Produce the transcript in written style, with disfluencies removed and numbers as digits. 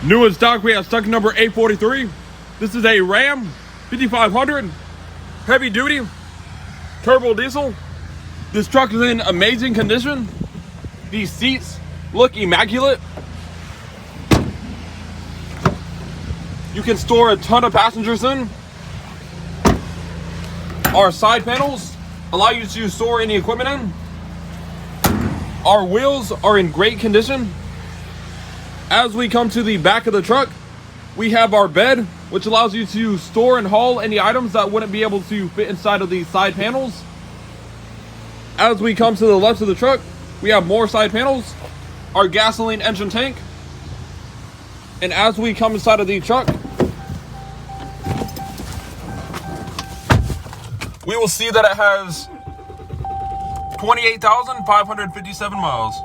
New in stock, we have stock number 843. This is a Ram 5500 heavy duty turbo diesel. This truck is in amazing condition. These seats look immaculate. You can store a ton of passengers in. Our side panels allow you to store any equipment in. Our wheels are in great condition. As we come to the back of the truck, we have our bed, which allows you to store and haul any items that wouldn't be able to fit inside of these side panels. As we come to the left of the truck, we have more side panels, our gasoline engine tank. And as we come inside of the truck, we will see that it has 28,557 miles.